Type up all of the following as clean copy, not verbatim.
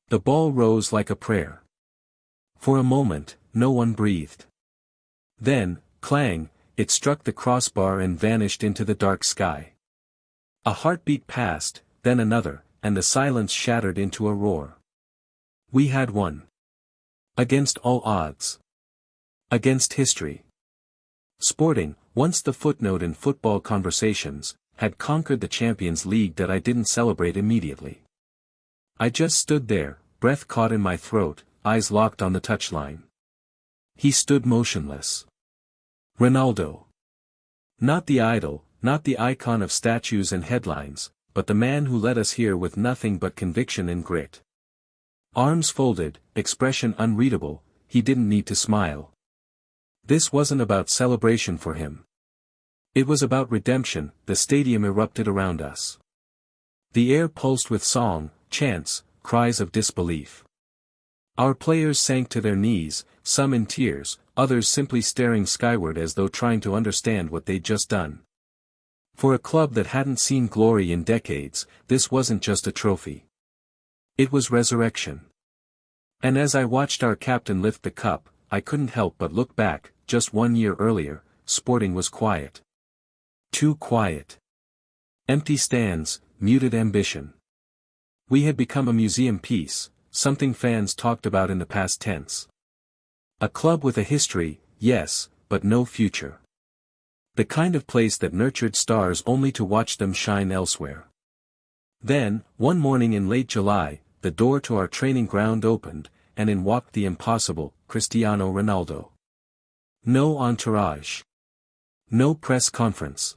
The ball rose like a prayer. For a moment, no one breathed. Then, clang, it struck the crossbar and vanished into the dark sky. A heartbeat passed, then another, and the silence shattered into a roar. We had won. Against all odds. Against history. Sporting, once the footnote in football conversations, had conquered the Champions League that I didn't celebrate immediately. I just stood there, breath caught in my throat, eyes locked on the touchline. He stood motionless. Ronaldo. Not the idol, not the icon of statues and headlines, but the man who led us here with nothing but conviction and grit. Arms folded, expression unreadable, he didn't need to smile. This wasn't about celebration for him. It was about redemption. The stadium erupted around us. The air pulsed with song, chants, cries of disbelief. Our players sank to their knees, some in tears, others simply staring skyward as though trying to understand what they'd just done. For a club that hadn't seen glory in decades, this wasn't just a trophy. It was resurrection. And as I watched our captain lift the cup, I couldn't help but look back. Just 1 year earlier, Sporting was quiet. Too quiet. Empty stands, muted ambition. We had become a museum piece, something fans talked about in the past tense. A club with a history, yes, but no future. The kind of place that nurtured stars only to watch them shine elsewhere. Then, one morning in late July, the door to our training ground opened, and in walked the impossible, Cristiano Ronaldo. No entourage. No press conference.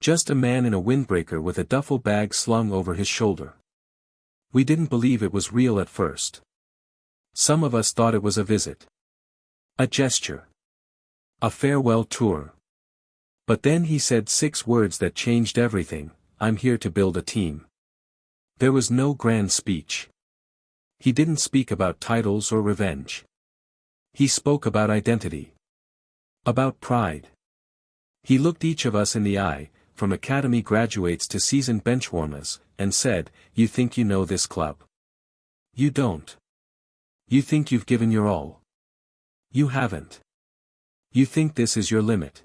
Just a man in a windbreaker with a duffel bag slung over his shoulder. We didn't believe it was real at first. Some of us thought it was a visit. A gesture. A farewell tour. But then he said 6 words that changed everything: I'm here to build a team. There was no grand speech. He didn't speak about titles or revenge. He spoke about identity. About pride. He looked each of us in the eye, from academy graduates to seasoned benchwarmers, and said, "You think you know this club? You don't. You think you've given your all. You haven't. You think this is your limit.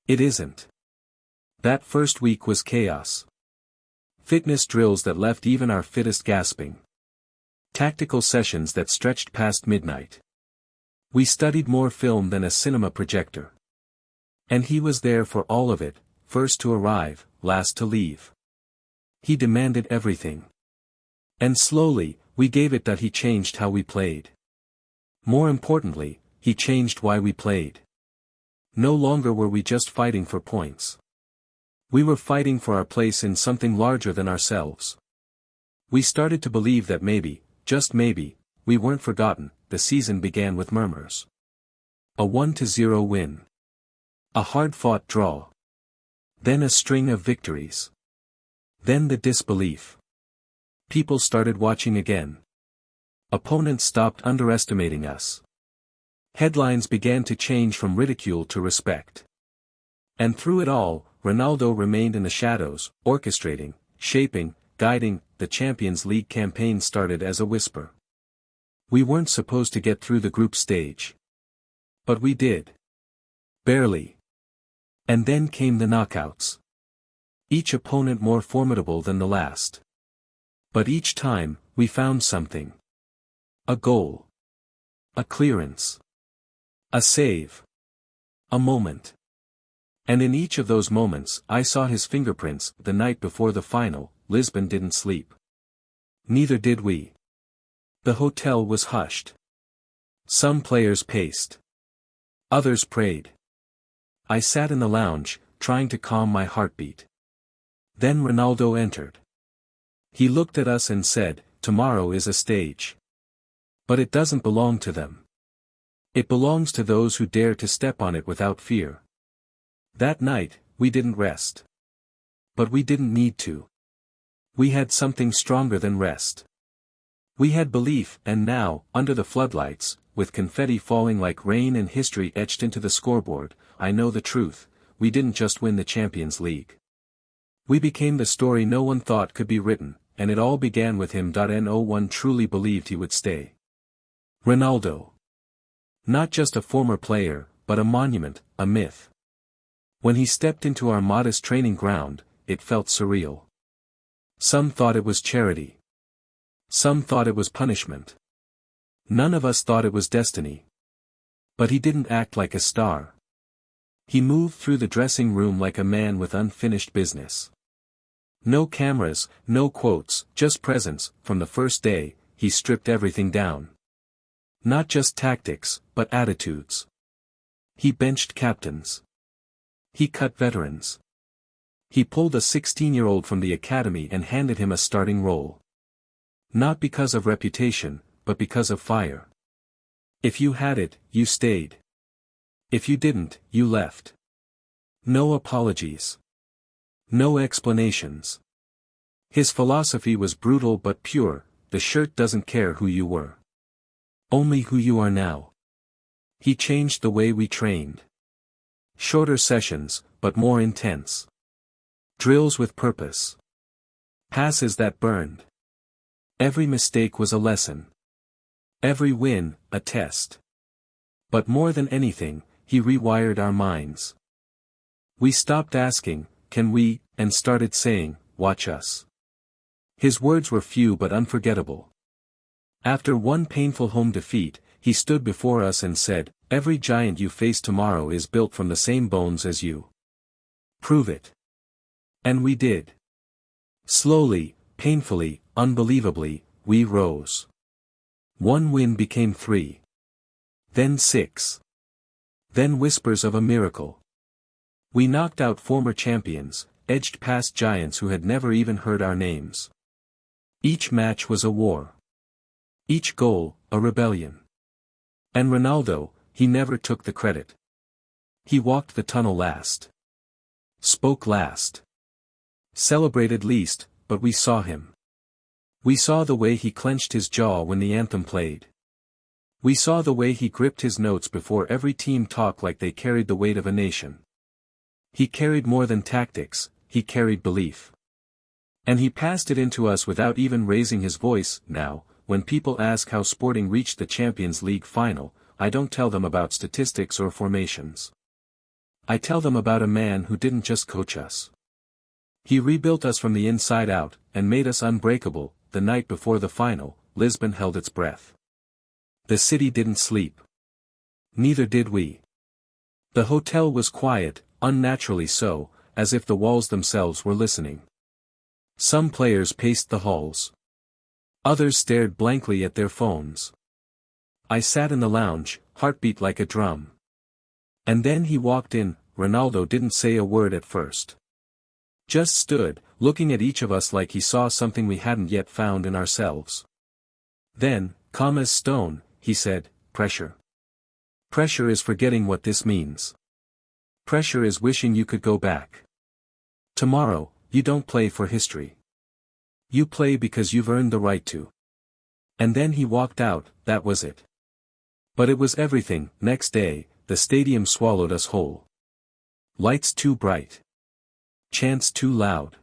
It isn't." That first week was chaos. Fitness drills that left even our fittest gasping. Tactical sessions that stretched past midnight. We studied more film than a cinema projector. And he was there for all of it, first to arrive, last to leave. He demanded everything. And slowly, we gave it that he changed how we played. More importantly, he changed why we played. No longer were we just fighting for points. We were fighting for our place in something larger than ourselves. We started to believe that maybe, just maybe, we weren't forgotten. The season began with murmurs. A 1-0 win. A hard-fought draw. Then a string of victories. Then the disbelief. People started watching again. Opponents stopped underestimating us. Headlines began to change from ridicule to respect. And through it all, Ronaldo remained in the shadows, orchestrating, shaping, guiding. The Champions League campaign started as a whisper. We weren't supposed to get through the group stage. But we did. Barely. And then came the knockouts. Each opponent more formidable than the last. But each time, we found something. A goal. A clearance. A save. A moment. And in each of those moments, I saw his fingerprints. The night before the final, Lisbon didn't sleep. Neither did we. The hotel was hushed. Some players paced. Others prayed. I sat in the lounge, trying to calm my heartbeat. Then Ronaldo entered. He looked at us and said, "Tomorrow is a stage. But it doesn't belong to them. It belongs to those who dare to step on it without fear." That night, we didn't rest. But we didn't need to. We had something stronger than rest. We had belief, and now, under the floodlights, with confetti falling like rain and history etched into the scoreboard, I know the truth: we didn't just win the Champions League. We became the story no one thought could be written, and it all began with him. No one truly believed he would stay. Ronaldo. Not just a former player, but a monument, a myth. When he stepped into our modest training ground, it felt surreal. Some thought it was charity. Some thought it was punishment. None of us thought it was destiny. But he didn't act like a star. He moved through the dressing room like a man with unfinished business. No cameras, no quotes, just presence. From the first day, he stripped everything down. Not just tactics, but attitudes. He benched captains. He cut veterans. He pulled a 16-year-old from the academy and handed him a starting role. Not because of reputation, but because of fire. If you had it, you stayed. If you didn't, you left. No apologies. No explanations. His philosophy was brutal but pure: the shirt doesn't care who you were. Only who you are now. He changed the way we trained. Shorter sessions, but more intense. Drills with purpose. Passes that burned. Every mistake was a lesson. Every win, a test. But more than anything, he rewired our minds. We stopped asking, "Can we?" and started saying, "Watch us." His words were few but unforgettable. After one painful home defeat, he stood before us and said, "Every giant you face tomorrow is built from the same bones as you. Prove it." And we did. Slowly, painfully, unbelievably, we rose. One win became 3. Then 6. Then whispers of a miracle. We knocked out former champions, edged past giants who had never even heard our names. Each match was a war. Each goal, a rebellion. And Ronaldo, he never took the credit. He walked the tunnel last. Spoke last. Celebrated least, but we saw him. We saw the way he clenched his jaw when the anthem played. We saw the way he gripped his notes before every team talked like they carried the weight of a nation. He carried more than tactics, he carried belief. And he passed it into us without even raising his voice. Now, when people ask how Sporting reached the Champions League final, I don't tell them about statistics or formations. I tell them about a man who didn't just coach us. He rebuilt us from the inside out, and made us unbreakable. The night before the final, Lisbon held its breath. The city didn't sleep. Neither did we. The hotel was quiet, unnaturally so, as if the walls themselves were listening. Some players paced the halls. Others stared blankly at their phones. I sat in the lounge, heartbeat like a drum. And then he walked in. Ronaldo didn't say a word at first. Just stood, looking at each of us like he saw something we hadn't yet found in ourselves. Then, calm as stone, he said, "Pressure. Pressure is forgetting what this means. Pressure is wishing you could go back. Tomorrow, you don't play for history. You play because you've earned the right to." And then he walked out. That was it. But it was everything. Next day, the stadium swallowed us whole. Lights too bright. Chants too loud.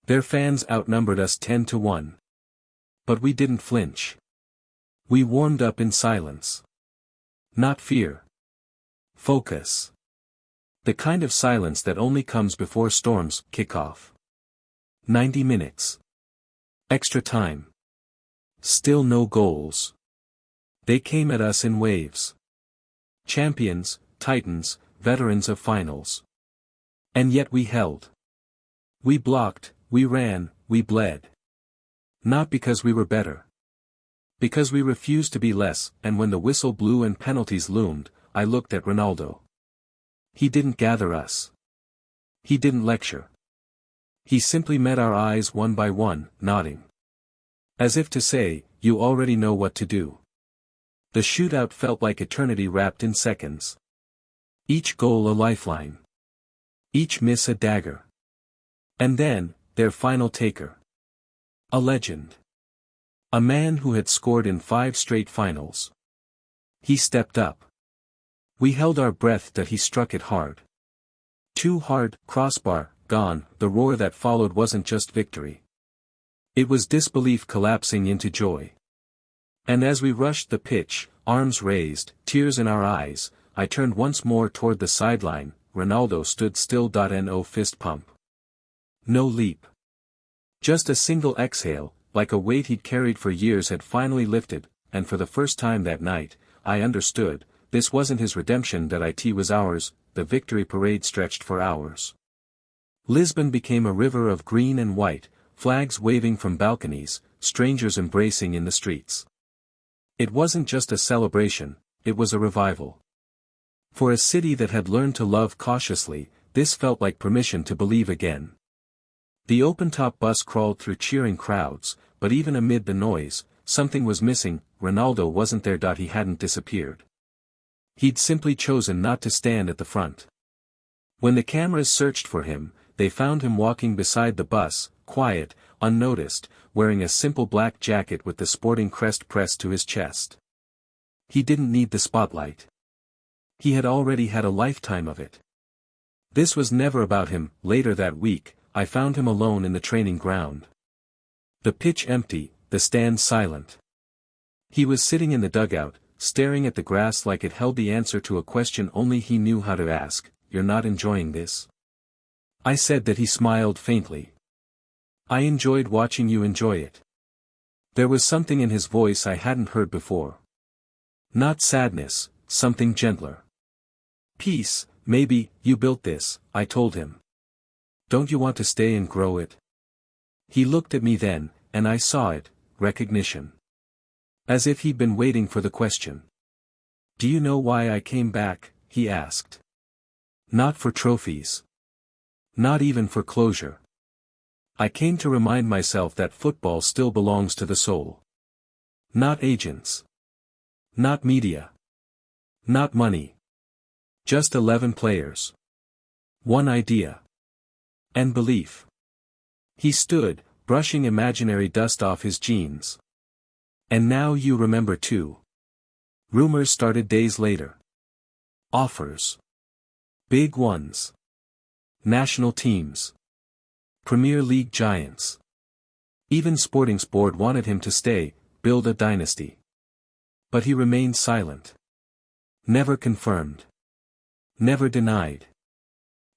Their fans outnumbered us 10-1. But we didn't flinch. We warmed up in silence. Not fear. Focus. The kind of silence that only comes before storms. Kickoff. 90 minutes. Extra time. Still no goals. They came at us in waves. Champions, titans, veterans of finals. And yet we held. We blocked, we ran, we bled. Not because we were better. Because we refused to be less. And when the whistle blew and penalties loomed, I looked at Ronaldo. He didn't gather us. He didn't lecture. He simply met our eyes one by one, nodding. As if to say, "You already know what to do." The shootout felt like eternity wrapped in seconds. Each goal a lifeline. Each miss a dagger. And then, their final taker. A legend. A man who had scored in 5 straight finals. He stepped up. We held our breath that he struck it hard. Too hard. Crossbar, gone. The roar that followed wasn't just victory. It was disbelief collapsing into joy. And as we rushed the pitch, arms raised, tears in our eyes, I turned once more toward the sideline. Ronaldo stood still. No fist pump. No leap. Just a single exhale, like a weight he'd carried for years had finally lifted, and for the first time that night, I understood, this wasn't his redemption. It was ours. The victory parade stretched for hours. Lisbon became a river of green and white, flags waving from balconies, strangers embracing in the streets. It wasn't just a celebration, it was a revival. For a city that had learned to love cautiously, this felt like permission to believe again. The open-top bus crawled through cheering crowds, but even amid the noise, something was missing. Ronaldo wasn't there. He hadn't disappeared. He'd simply chosen not to stand at the front. When the cameras searched for him, they found him walking beside the bus, quiet, unnoticed, wearing a simple black jacket with the sporting crest pressed to his chest. He didn't need the spotlight. He had already had a lifetime of it. This was never about him. Later that week, I found him alone in the training ground. The pitch empty, the stand silent. He was sitting in the dugout, staring at the grass like it held the answer to a question only he knew how to ask. You're not enjoying this? I said that. He smiled faintly. I enjoyed watching you enjoy it. There was something in his voice I hadn't heard before. Not sadness, something gentler. Peace. Maybe, you built this, I told him. Don't you want to stay and grow it? He looked at me then, and I saw it, recognition. As if he'd been waiting for the question. Do you know why I came back? He asked. Not for trophies. Not even for closure. I came to remind myself that football still belongs to the soul. Not agents. Not media. Not money. Just 11 players. One idea. And belief. He stood, brushing imaginary dust off his jeans. And now you remember too. Rumors started days later. Offers. Big ones. National teams. Premier League giants. Even Sporting's board wanted him to stay, build a dynasty. But he remained silent. Never confirmed. Never denied.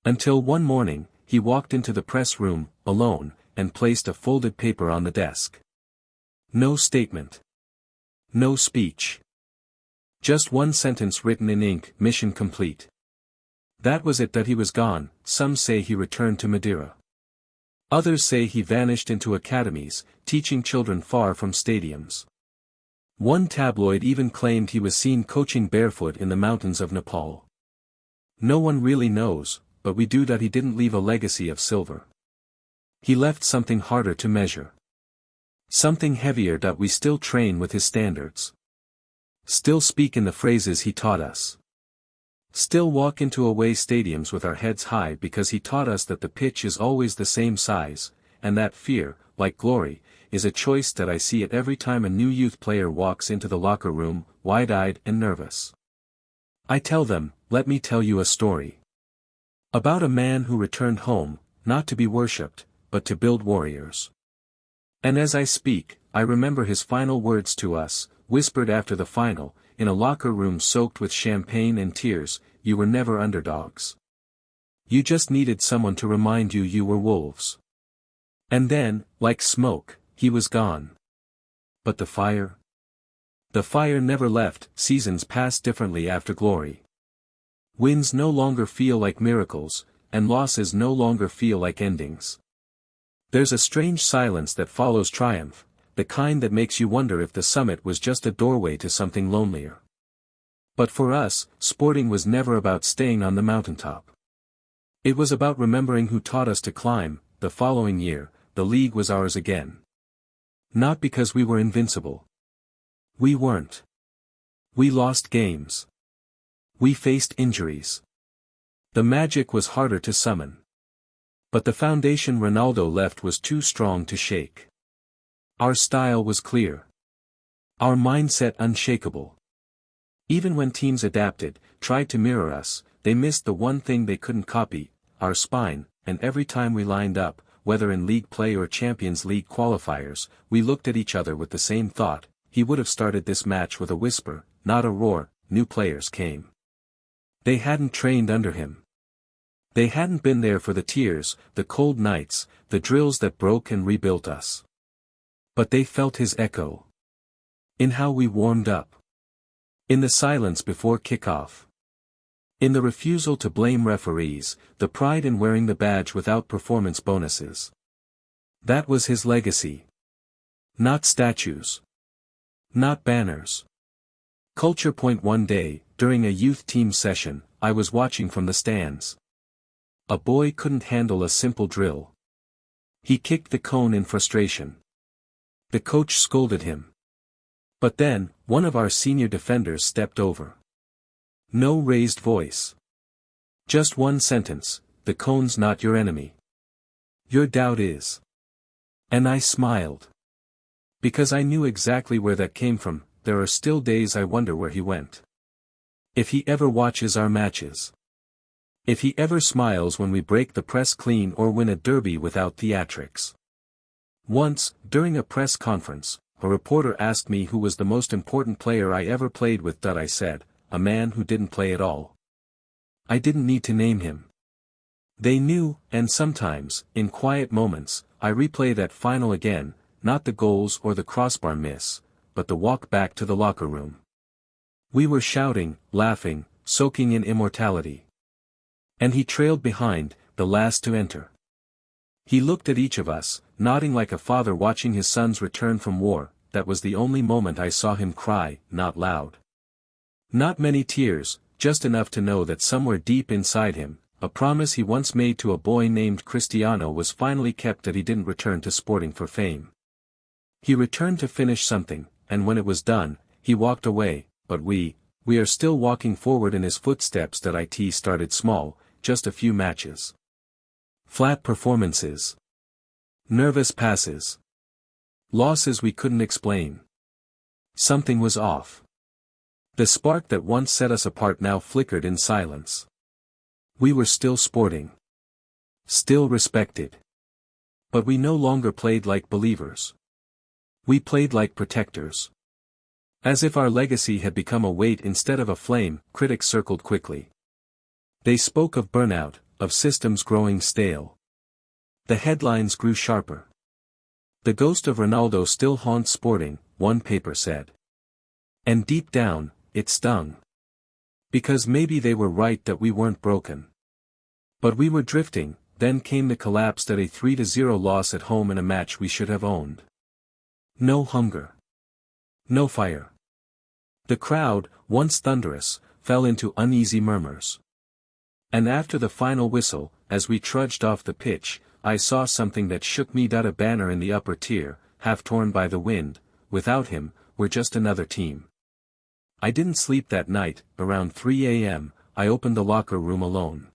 Until one morning, he walked into the press room, alone, and placed a folded paper on the desk. No statement. No speech. Just one sentence written in ink: mission complete. That was it. That he was gone. Some say he returned to Madeira. Others say he vanished into academies, teaching children far from stadiums. One tabloid even claimed he was seen coaching barefoot in the mountains of Nepal. No one really knows, but we do. That he didn't leave a legacy of silver. He left something harder to measure. Something heavier. We still train with his standards. Still speak in the phrases he taught us. Still walk into away stadiums with our heads high because he taught us that the pitch is always the same size, and that fear, like glory, is a choice. That I see it every time a new youth player walks into the locker room, wide-eyed and nervous. I tell them, let me tell you a story. About a man who returned home, not to be worshipped, but to build warriors. And as I speak, I remember his final words to us, whispered after the final, in a locker room soaked with champagne and tears: you were never underdogs. You just needed someone to remind you you were wolves. And then, like smoke, he was gone. But the fire? The fire never left. Seasons pass differently after glory. Wins no longer feel like miracles, and losses no longer feel like endings. There's a strange silence that follows triumph, the kind that makes you wonder if the summit was just a doorway to something lonelier. But for us, Sporting was never about staying on the mountaintop. It was about remembering who taught us to climb. The following year, the league was ours again. Not because we were invincible. We weren't. We lost games. We faced injuries. The magic was harder to summon. But the foundation Ronaldo left was too strong to shake. Our style was clear. Our mindset unshakable. Even when teams adapted, tried to mirror us, they missed the one thing they couldn't copy: our spine. And every time we lined up, whether in league play or Champions League qualifiers, we looked at each other with the same thought. He would have started this match with a whisper, not a roar. New players came. They hadn't trained under him. They hadn't been there for the tears, the cold nights, the drills that broke and rebuilt us. But they felt his echo. In how we warmed up. In the silence before kickoff. In the refusal to blame referees, the pride in wearing the badge without performance bonuses. That was his legacy. Not statues. Not banners. Culture point. One day, during a youth team session, I was watching from the stands. A boy couldn't handle a simple drill. He kicked the cone in frustration. The coach scolded him. But then, one of our senior defenders stepped over. No raised voice. Just one sentence: the cone's not your enemy. Your doubt is. And I smiled. Because I knew exactly where that came from. There are still days I wonder where he went. If he ever watches our matches. If he ever smiles when we break the press clean or win a derby without theatrics. Once, during a press conference, a reporter asked me who was the most important player I ever played with. I said, a man who didn't play at all. I didn't need to name him. They knew, and sometimes, in quiet moments, I replay that final again, not the goals or the crossbar miss, but the walk back to the locker room. We were shouting, laughing, soaking in immortality. And he trailed behind, the last to enter. He looked at each of us, nodding like a father watching his son's return from war. That was the only moment I saw him cry, not loud. Not many tears, just enough to know that somewhere deep inside him, a promise he once made to a boy named Cristiano was finally kept, that he didn't return to sporting for fame. He returned to finish something, and when it was done, he walked away, but we are still walking forward in his footsteps. That it started small, just a few matches. Flat performances. Nervous passes. Losses we couldn't explain. Something was off. The spark that once set us apart now flickered in silence. We were still sporting. Still respected. But we no longer played like believers. We played like protectors. As if our legacy had become a weight instead of a flame. Critics circled quickly. They spoke of burnout, of systems growing stale. The headlines grew sharper. The ghost of Ronaldo still haunts sporting, one paper said. And deep down, it stung. Because maybe they were right that we weren't broken. But we were drifting. Then came the collapse. That a 3-0 loss at home in a match we should have owned. No hunger. No fire. The crowd, once thunderous, fell into uneasy murmurs. And after the final whistle, as we trudged off the pitch, I saw something that shook me. A banner in the upper tier, half torn by the wind. Without him, we're just another team. I didn't sleep that night. Around 3 a.m., I opened the locker room alone.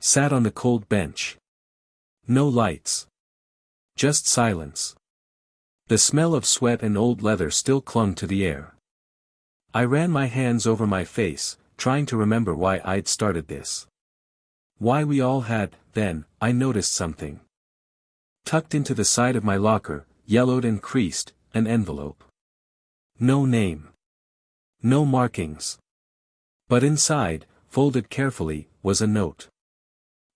Sat on the cold bench. No lights. Just silence. The smell of sweat and old leather still clung to the air. I ran my hands over my face, trying to remember why I'd started this. Why we all had. Then, I noticed something. Tucked into the side of my locker, yellowed and creased, an envelope. No name. No markings. But inside, folded carefully, was a note.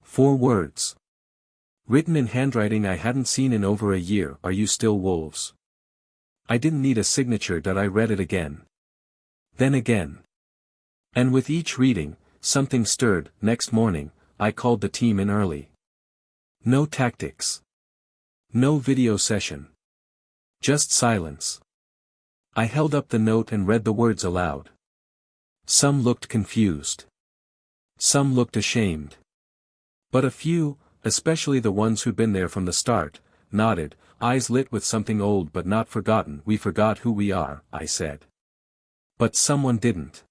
4 words. Written in handwriting I hadn't seen in over a year. Are you still Wolves? I didn't need a signature. I read it again. Then again. And with each reading, something stirred. Next morning, I called the team in early. No tactics. No video session. Just silence. I held up the note and read the words aloud. Some looked confused. Some looked ashamed. But a few, especially the ones who'd been there from the start, nodded, eyes lit with something old but not forgotten. We forgot who we are, I said. But someone didn't.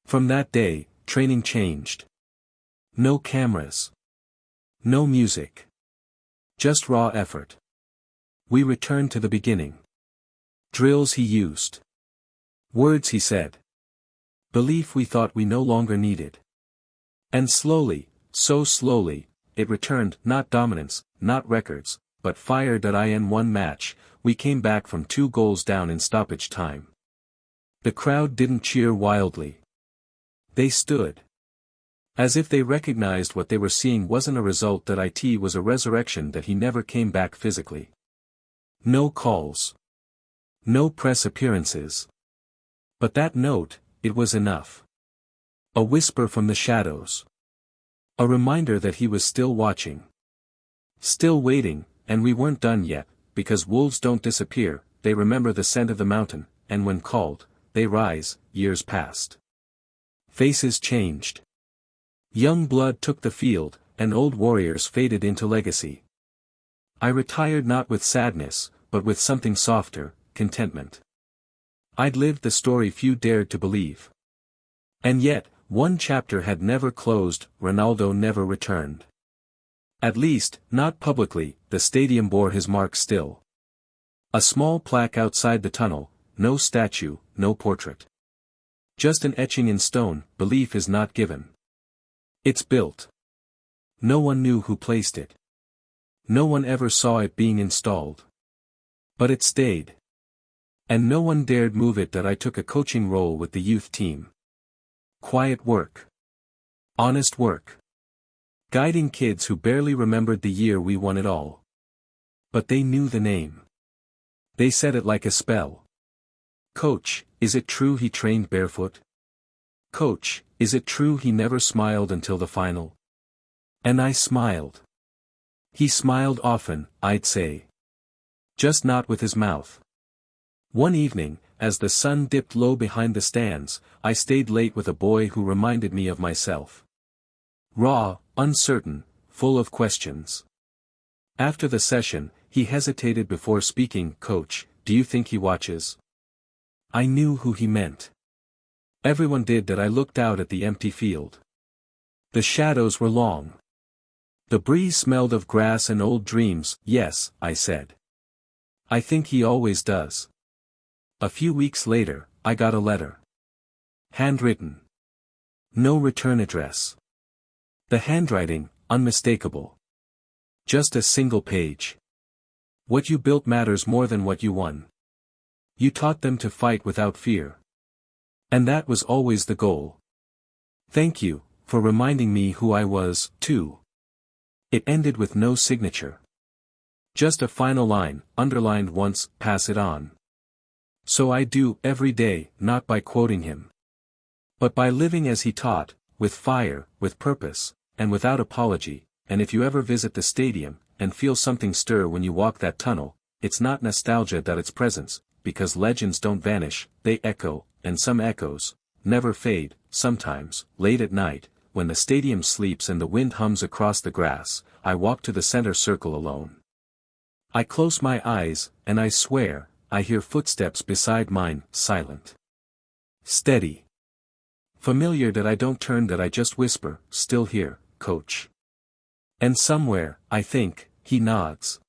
From that day, training changed. No cameras. No music. Just raw effort. We returned to the beginning. Drills he used. Words he said. Belief we thought we no longer needed. And slowly, so slowly, it returned, not dominance, not records, but fire. In one match, we came back from 2 goals down in stoppage time. The crowd didn't cheer wildly. They stood. As if they recognized what they were seeing wasn't a result, that it was a resurrection, that he never came back physically. No calls. No press appearances. But that note, it was enough. A whisper from the shadows. A reminder that he was still watching. Still waiting, and we weren't done yet, because wolves don't disappear, they remember the scent of the mountain, and when called, they rise. Years passed. Faces changed. Young blood took the field, and old warriors faded into legacy. I retired not with sadness, but with something softer, contentment. I'd lived the story few dared to believe. And yet, one chapter had never closed. Ronaldo never returned. At least, not publicly. The stadium bore his mark still. A small plaque outside the tunnel, no statue, no portrait. Just an etching in stone. Belief is not given. It's built. No one knew who placed it. No one ever saw it being installed. But it stayed. And no one dared move it. I took a coaching role with the youth team. Quiet work. Honest work. Guiding kids who barely remembered the year we won it all. But they knew the name. They said it like a spell. Coach, is it true he trained barefoot? Coach, is it true he never smiled until the final? And I smiled. He smiled often, I'd say. Just not with his mouth. One evening, as the sun dipped low behind the stands, I stayed late with a boy who reminded me of myself. Raw, uncertain, full of questions. After the session, he hesitated before speaking. Coach, do you think he watches? I knew who he meant. Everyone did. I looked out at the empty field. The shadows were long. The breeze smelled of grass and old dreams. Yes, I said. I think he always does. A few weeks later, I got a letter. Handwritten. No return address. The handwriting, unmistakable. Just a single page. What you built matters more than what you won. You taught them to fight without fear. And that was always the goal. Thank you, for reminding me who I was, too. It ended with no signature. Just a final line, underlined once, pass it on. So I do, every day, not by quoting him. But by living as he taught, with fire, with purpose, and without apology. And if you ever visit the stadium, and feel something stir when you walk that tunnel, it's not nostalgia, it's presence, because legends don't vanish, they echo, and some echoes never fade. Sometimes, late at night, when the stadium sleeps and the wind hums across the grass, I walk to the center circle alone. I close my eyes, and I swear, I hear footsteps beside mine, silent. Steady. Familiar. I don't turn. I just whisper, still here, coach. And somewhere, I think, he nods.